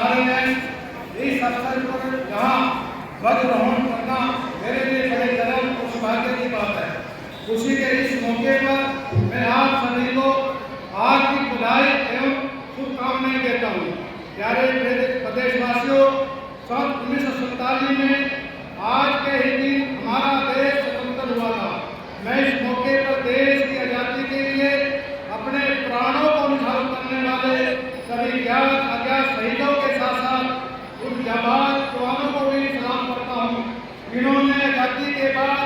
मना रहे हैं। इस अवसर पर यहाँ ध्वजारोहण करना मेरे लिए बड़े गर्व और सौभाग्य की बात है। खुशी के इस मौके पर मैं आप सभी को आज की बधाई एवं शुभकामनाएं देता हूँ। प्यारे प्रदेशवासियों, सन 1947 में आज के ही दिन हमारा देश स्वतंत्र हुआ था। मैं इस मौके पर देश की आज़ादी के लिए अपने प्राणों को न्यौछावर करने वाले सभी ज्ञात अज्ञात शहीदों के साथ साथ उन जाबाज जवानों को भी सलाम करता हूँ, जिन्होंने आज़ादी के बाद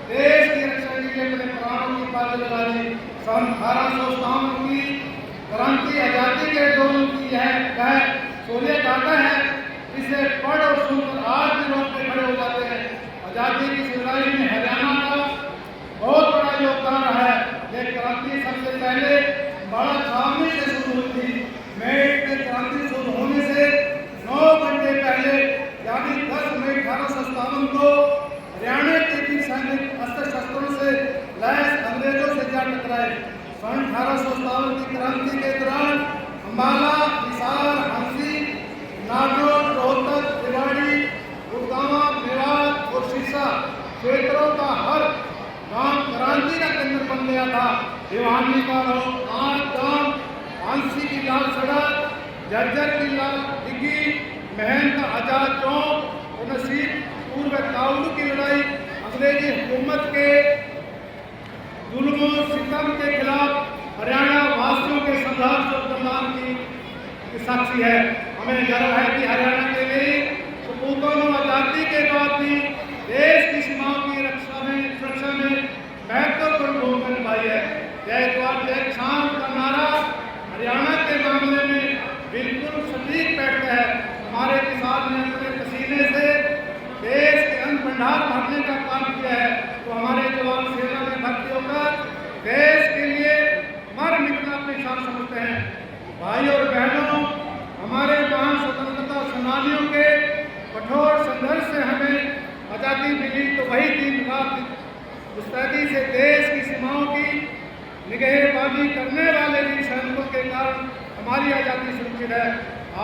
देश की रक्षा के लिए अपने प्राणों की बाजी लगा दी। सन 1857 की क्रांति आज़ादी के आंदोलन की यह शौर्य गाथा है, इसे पढ़ और सुनकर आज भी रोंगटे खड़े हो जाते हैं। आज़ादी की लड़ाई में हरियाणा का बहुत बड़ा योगदान रहा है। यह क्रांति सबसे पहले बड़ा छावनी से शुरू हुई थी। मेरठ में क्रांति शुरू होने से 9 घंटे पहले यानी 10 मई 1857 को हरियाणा के भी सैनिक अस्त्र शस्त्रों से लैस अंग्रेजों से जा टकराए। सन 1857 की क्रांति के दौरान अम्बाला, हिसार, हंसी, नागौर, रोहतक, रेवाड़ी, गुड़गांव, मेवात और सिरसा क्षेत्रों का हर गांव क्रांति का केंद्र बन गया था। भिवानी का गांव, आंसी की लाल सड़क, जर्जर की लाल डिग्गी, महन का आजाद चौक और नसीबपुर में काउलू की लड़ाई अंग्रेजी हुकूमत के जुल्मों सितम के खिलाफ हरियाणा वासियों के संघर्ष और बलिदान की साक्षी है। हमें गर्व है कि हरियाणा के लिए सपूतों ने आज़ादी के बाद भी देश की सीमाओं की सुरक्षा में महत्वपूर्ण भूमिका निभाई है। जय जवान जय किसान का नारा हरियाणा के मामले में बिल्कुल सटीक बैठता है। हमारे किसान ने अपने पसीने से देश के अन्न भंडार भरने का काम किया है, तो हमारे जवान सेना में भर्ती होकर देश के लिए मर मिटना अपनी शान समझते हैं। भाई और बहनों, हमारे महान स्वतंत्रता सेनानियों के कठोर संघर्ष से हमें आज़ादी मिली, तो वही दिन रात मुस्तैदी से देश की सीमाओं की निगहबानी करने वाले वीर सैनिकों के कारण हमारी आज़ादी सुरक्षित है।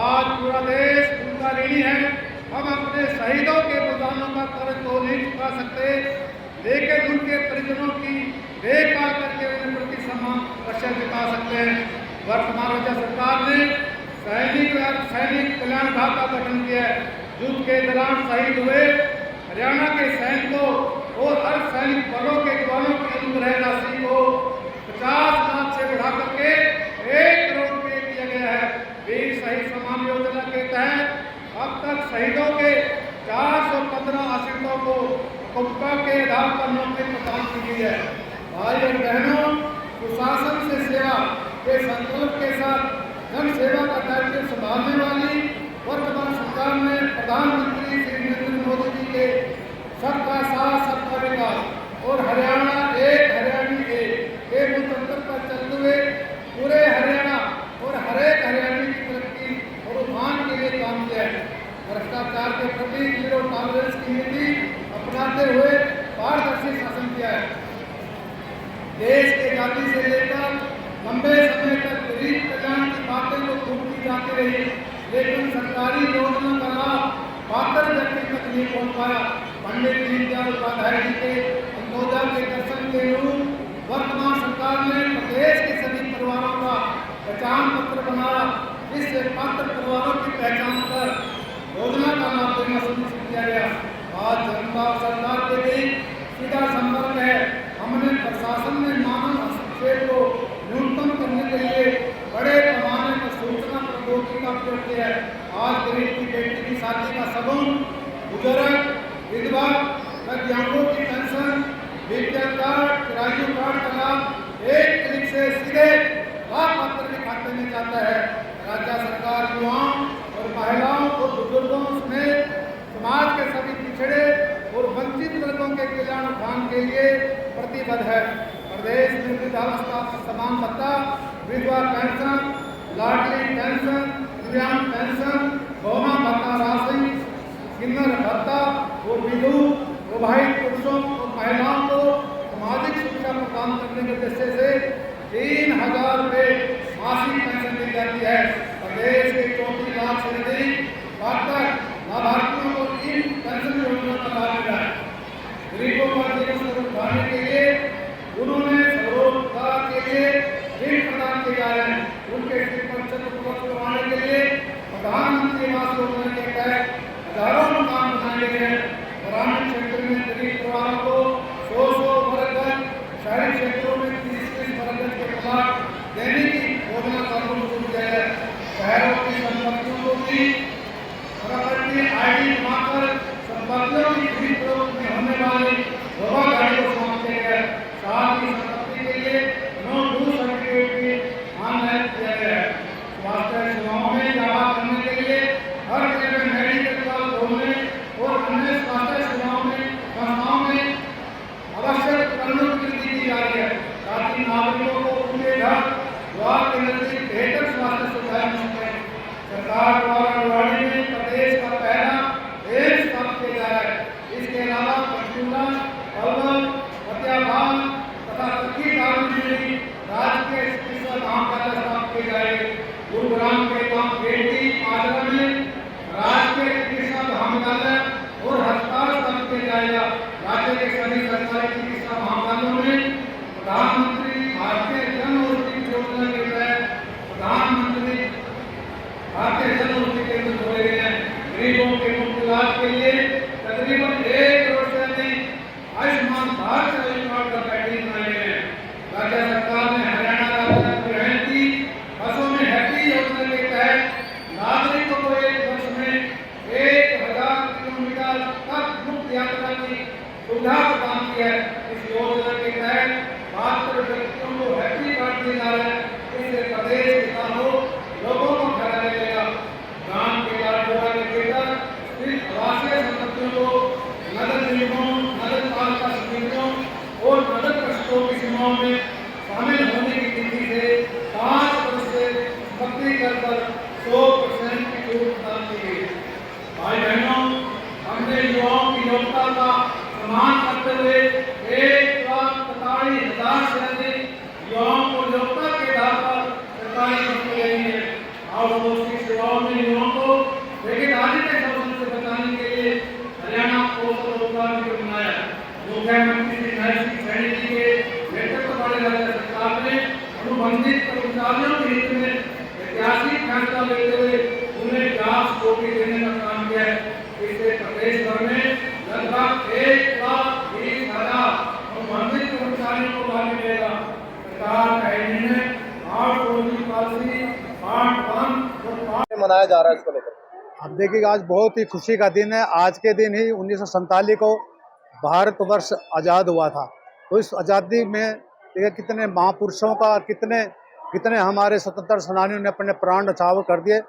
आज पूरा देश उनका ऋणी है। हम अपने शहीदों के बलिदानों का कर्ज तो नहीं चुका सकते, लेकिन उनके परिजनों की देखभाल करके उन्हें प्रति सम्मान अवश्य दिखा सकते हैं। वर्तमान राज्य सरकार ने सैनिक कल्याण विभाग का गठन किया है। युद्ध के दौरान शहीद हुए हरियाणा के सैनिकों और हर सैनिक बलों के जवानों की अनुग्रह राशि को 50 लाख से बढ़ा करके 1 करोड़ रुपये किया गया है। वीर शहीद सम्मान योजना के तहत अब तक शहीदों के 415 आश्रितों को कुप्पा के आधार पर नौकरी प्रदान की गई है। भाई और बहनों, सुशासन से सेवा के संकल्प के साथ जन सेवा का दायित्व संभालने वाली वर्तमान सरकार ने प्रधानमंत्री श्री नरेंद्र मोदी जी के सबका साथ सबका विकास और हरियाणा एक हरियाणी के मंत्र पर चलते हुए पूरे हरियाणा और हर एक हरियाणी की तरक्की और उत्थान के लिए काम किया है। भ्रष्टाचार के प्रति जीरो टॉलरेंस की नीति अपनाते हुए पारदर्शी शासन किया है। देश की आजादी से लेकर लंबे समय तक गरीब कल्याण की बातें तो खूब की जाती रही, लेकिन सरकारी योजना का लाभ पात्र व्यक्ति तक नहीं पहुंच पाया। पंडित दीनदयाल उपाध्याय जी के अंत्योदय के दर्शन के अनुरूप वर्तमान सरकार ने प्रदेश के सभी परिवारों का पहचान पत्र बनाया। इससे पात्र परिवारों की पहचान कर योजना का लाभ देना सुनिश्चित किया गया। आज जनता सरकार के बीच सीधा संपर्क है। हमने प्रशासन में मानव हस्तक्षेप को न्यूनतम करने के लिए बड़े पैमाने पर सूचना प्रौद्योगिकी का प्रयोग किया है। आज गरीब की बेटी की शादी का सबूत, बुजुर्ग, विधवा, दिव्यांगों की पेंशन, बीपीएल कार्ड, किरायु कार्ड का लाभ एक क्लिक से सीधे लाभपात्र के खाते में जाता है। राज्य सरकार युवाओं और महिलाओं और बुजुर्गों समेत समाज के सभी पिछड़े और वंचित वर्गों के कल्याण उत्थान के लिए प्रतिबद्ध है। प्रदेश में वृद्धावस्था समान भत्ता, विधवा पेंशन, लाडली पेंशन, दिव्यांग पेंशन, गौना भत्ता राशि, किन्नर भत्ता और विधु विवाहित पुरुषों और महिलाओं को सामाजिक सुरक्षा प्रदान करने के उद्देश्य से 3000 रुपये मासिक पेंशन दी जाती है। प्रदेश के 34 लाख से अधिक हजारों मकान बनाए गए हैं। ग्रामीण क्षेत्र में गरीब परिवारों को 100 वर्ग गज, शहरी क्षेत्रों में 30 वर्ग गज के प्लाट देने की योजना लागू की है। शहरों की संपत्तियों को भी प्रॉपर्टी आईडी बनाकर संपत्तियों की खरीद फरोख्त में होने वाली धोखाधड़ी को समाप्त किया गया। साथ ही संपत्ति के लिए नो डू सर्टिफिकेट भी ऑनलाइन किया गया है। स्वास्थ्य सेवाओं में इजाफा करने के लिए हर जिले में मेडिकल कॉलेज खोलने और अन्य स्वास्थ्य सेवाओं में संस्थाओं में आवश्यक उपकरणों की वृद्धि की जा रही है, ताकि नागरिकों को उनके घर द्वार के नजदीक बेहतर स्वास्थ्य सुविधाएं मिल सकें। सरकार द्वारा रेवाड़ी में प्रदेश का पहला एम्स स्थापित किया जा रहा है। इसके अलावा पंचकुला, अलवर, फतेहाबाद तथा सखी गांव में भी राजकीय चिकित्सा महाविद्यालय स्थापित किए जाएंगे। गुरुग्राम के गांव बेटी आगरा में राजकीय चिकित्सा महाविद्यालय और अस्पताल स्थापित किया जाएगा। राज्य के सभी सरकारी चिकित्सा महाविद्यालयों में प्रधानमंत्री भारतीय जन औषधि योजना के तहत प्रधानमंत्री भारतीय जन औषधि केंद्र खोले गए हैं। गरीबों के मुफ्त इलाज के लिए तकरीबन 1 करोड़ से अधिक आयुष्मान भारत आयुष्मान कार्ड का पैकेज बनाए गए हैं। राज्य सरकार ने हरियाणा राज्य परिवहन की बसों में हैप्पी योजना के तहत नागरिकों को 1 वर्ष में 1000 किलोमीटर तक मुफ्त यात्रा की सुविधा प्रदान की है। इस योजना के तहत पात्र व्यक्तियों को हैप्पी कार्ड दिया जा रहा है। इससे प्रदेश के लोगों को फायदा मिलेगा। गांव के लाडोरा के भीतर स्थित आवासीय संपत्तियों को नगर निगमों, नगर पालिका समितियों और नगर परिषदों की सीमाओं में शामिल होने की तिथि से 5 वर्ष से संपत्ति कर पर 100% की छूट प्रदान की गई। भाई बहनों, हमने युवाओं की योग्यता का सम्मान करते हुए 1,45,000 से अधिक युवाओं को योग्यता के आधार पर सरकारी नौकरी देनी है। आउटसोर्सिंग सेवाओं में युवाओं को बेरोजगारी के शोषण से बचाने के लिए हरियाणा कौशल रोजगार निगम बनाया। मुख्यमंत्री श्री नरेंद्र सिंह सैनी जी के नेतृत्व वाले राज्य सरकार ने अनुबंधित कर्मचारियों के हित में ऐतिहासिक फैसला लेते हुए उन्हें जॉब स्कोपी देने का काम किया है। इससे प्रदेश भर में लगभग 1,20,000 अनुबंधित कर्मचारियों को लाभ मिलेगा। सरकार का निर्णय आउटसोर्सिंग पॉलिसी पार्ट 1 और पार्ट मनाया जा रहा है इसको लेकर। अब देखिएगा, आज बहुत ही खुशी का दिन है। आज के दिन ही 1947 को भारतवर्ष आज़ाद हुआ था। तो इस आज़ादी में देखिए कितने महापुरुषों का, कितने हमारे स्वतंत्र सेनानियों ने अपने प्राण न्यौछावर कर दिए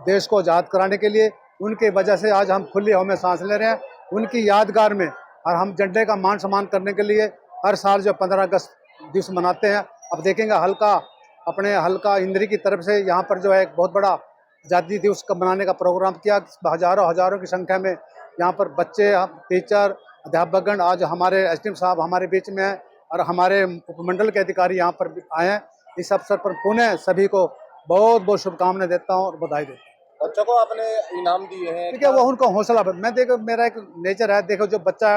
देश को आज़ाद कराने के लिए। उनके वजह से आज हम खुली हवा में सांस ले रहे हैं। उनकी यादगार में और हम झंडे का मान सम्मान करने के लिए हर साल जो 15 अगस्त दिवस मनाते हैं। अब देखेंगे हल्का इंद्री की तरफ से यहाँ पर जो है एक बहुत बड़ा आज़ादी दिवस का मनाने का प्रोग्राम किया। हजारों की संख्या में यहाँ पर बच्चे, टीचर, अध्यापकगण, आज हमारे एसडीएम साहब हमारे बीच में हैं और हमारे उपमंडल के अधिकारी यहाँ पर आए हैं। इस अवसर पर पुनः सभी को बहुत बहुत शुभकामनाएं देता हूँ और बधाई देता हूँ। बच्चों को आपने इनाम दिए हैं, ठीक है, वो उनको हौसला, मैं देखो मेरा एक नेचर है, देखो जो बच्चा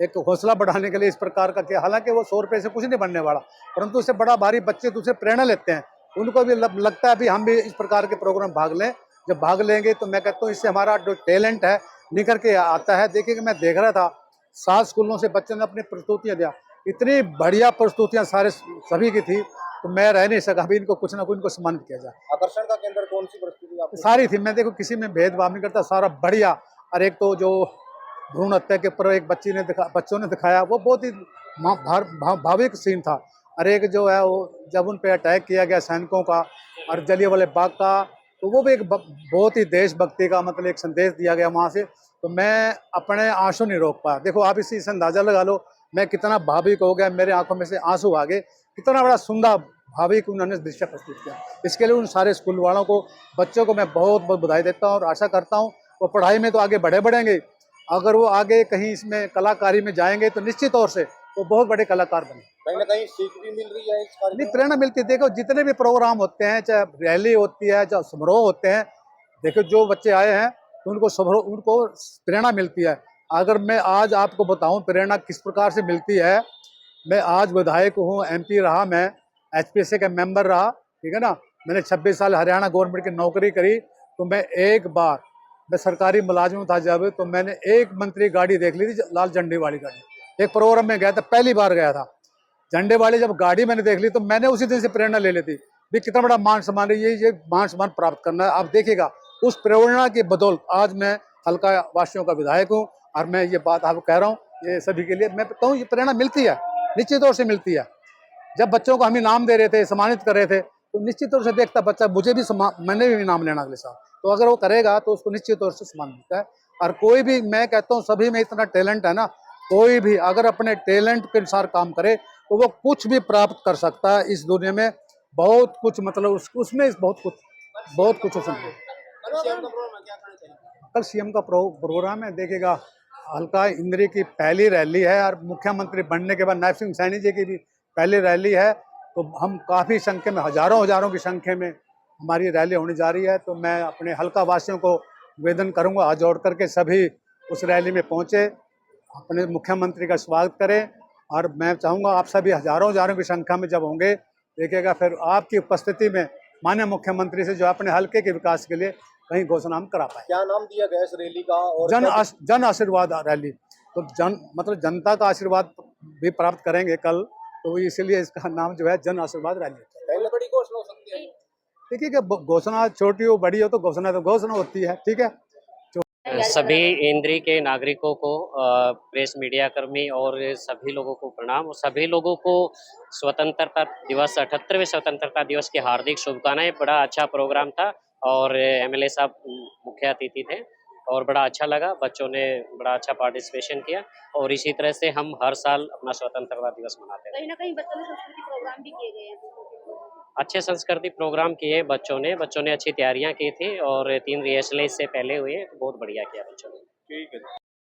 एक हौसला बढ़ाने के लिए इस प्रकार का किया। हालांकि वो 100 रुपये से कुछ नहीं बनने वाला, परंतु उससे बड़ा भारी बच्चे दूसरे प्रेरणा लेते हैं। उनको भी लगता है भी हम भी इस प्रकार के प्रोग्राम भाग लें। जब भाग लेंगे तो मैं कहता हूँ इससे हमारा जो टैलेंट है निखर के आता है। देखिए कि मैं देख रहा था 7 स्कूलों से बच्चों ने अपनी प्रस्तुतियाँ दिया, इतनी बढ़िया प्रस्तुतियाँ सभी की थी, तो मैं रह नहीं सका। अभी इनको कुछ ना कुछ इनको सम्मानित किया जाए। आकर्षण का केंद्र कौन सी प्रस्तुति आपने? सारी थी, मैं देखो किसी में भेदभाव नहीं करता, सारा बढ़िया। और एक तो जो भ्रूण हत्या के ऊपर एक बच्चों ने दिखाया, वो बहुत ही भाविक सीन था। और एक जो है वो जब उन पे अटैक किया गया सैनिकों का और जलियांवाला बाग का, तो वो भी एक बहुत ही देशभक्ति का मतलब एक संदेश दिया गया वहाँ से। तो मैं अपने आंसू नहीं रोक पाया। देखो आप इसी से अंदाजा लगा लो मैं कितना भाविक हो गया, मेरे आंखों में से आंसू आ गए। कितना बड़ा सुंदर भाविक उन्होंने दृश्य प्रस्तुत किया। इसके लिए उन सारे स्कूल वालों को, बच्चों को मैं बहुत बहुत बधाई देता हूँ और आशा करता हूँ वो पढ़ाई में तो आगे बढ़ेंगे। अगर वो आगे कहीं इसमें कलाकारी में जाएंगे तो निश्चित तौर से वो बहुत बड़े कलाकार बने। कहीं ना कहीं सीख भी मिल रही है इस कार्य नहीं, प्रेरणा मिलती है। देखो जितने भी प्रोग्राम होते हैं, चाहे रैली होती है, चाहे समारोह होते हैं, देखो जो बच्चे आए हैं तो उनको प्रेरणा मिलती है। अगर मैं आज आपको बताऊं प्रेरणा किस प्रकार से मिलती है, मैं आज विधायक हूँ, MP रहा, मैं HPSA का मेंबर रहा, ठीक है ना। मैंने 26 साल हरियाणा गवर्नमेंट की नौकरी करी, तो मैं एक बार मैं सरकारी मुलाजिम था जब, तो मैंने एक मंत्री गाड़ी देख ली थी, लाल झंडे वाली गाड़ी। एक प्रोग्राम में गया था, पहली बार गया था, झंडे वाली जब गाड़ी मैंने देख ली तो मैंने उसी दिन से प्रेरणा ले ली थी भी कितना बड़ा मान सम्मान है, ये मान सम्मान प्राप्त करना है। आप देखिएगा उस प्रेरणा की बदौलत आज मैं हल्का वासियों का विधायक हूँ, और मैं ये बात आपको कह रहा हूँ, ये सभी के लिए मैं कहता हूँ, ये प्रेरणा मिलती है, निश्चित तौर से मिलती है। जब बच्चों को हम इनाम दे रहे थे, सम्मानित कर रहे थे, तो निश्चित तौर से देखता बच्चा मुझे भी मैंने भी इनाम लेना अगले साल, तो अगर वो करेगा तो उसको निश्चित तौर से सम्मान मिलता है। और कोई भी, मैं कहता हूँ सभी में इतना टैलेंट है ना, कोई भी अगर अपने टैलेंट के अनुसार काम करे तो वो कुछ भी प्राप्त कर सकता है इस दुनिया में। बहुत कुछ, मतलब उसमें बहुत कुछ उसमें। कल सीएम का प्रोग्राम है, देखिएगा हल्का इंद्री की पहली रैली है, और मुख्यमंत्री बनने के बाद नायब सिंह सैनी जी की भी पहली रैली है। तो हम काफ़ी संख्या में, हजारों की संख्या में हमारी रैली होने जा रही है। तो मैं अपने हल्का वासियों को निवेदन करूंगा, हाथ जोड़ करके सभी उस रैली में पहुंचे, अपने मुख्यमंत्री का स्वागत करें। और मैं चाहूँगा आप सभी हजारों की संख्या में जब होंगे, देखिएगा फिर आपकी उपस्थिति में माननीय मुख्यमंत्री से जो अपने हल्के के विकास के लिए कहीं घोषणा हम करा पाए। क्या नाम दिया गया इस रैली का? और जन आशीर्वाद रैली, तो मतलब जनता का आशीर्वाद भी प्राप्त करेंगे कल, तो इसलिए इसका नाम जो है जन आशीर्वाद रैली। पहले बड़ी घोषणा हो सकती है। देखिए कि घोषणा छोटी हो बड़ी हो, तो घोषणा होती है, ठीक है। सभी इंद्री के नागरिकों को, प्रेस मीडिया कर्मी और सभी लोगों को प्रणाम, और सभी लोगों को स्वतंत्रता दिवस, 78वें स्वतंत्रता दिवस की हार्दिक शुभकामनाएं। बड़ा अच्छा प्रोग्राम था और एमएलए साहब मुख्य अतिथि थे और बड़ा अच्छा लगा, बच्चों ने बड़ा अच्छा पार्टिसिपेशन किया, और इसी तरह से हम हर साल अपना स्वतंत्रता दिवस मनाते हैं। कहीं ना कहीं बच्चों ने संस्कृति प्रोग्राम भी किए गए हैं। अच्छे संस्कृति प्रोग्राम किए बच्चों ने अच्छी तैयारियां की थी, और 3 रिहर्सलें इससे पहले हुए, तो बहुत बढ़िया किया बच्चों ने। ठीक है।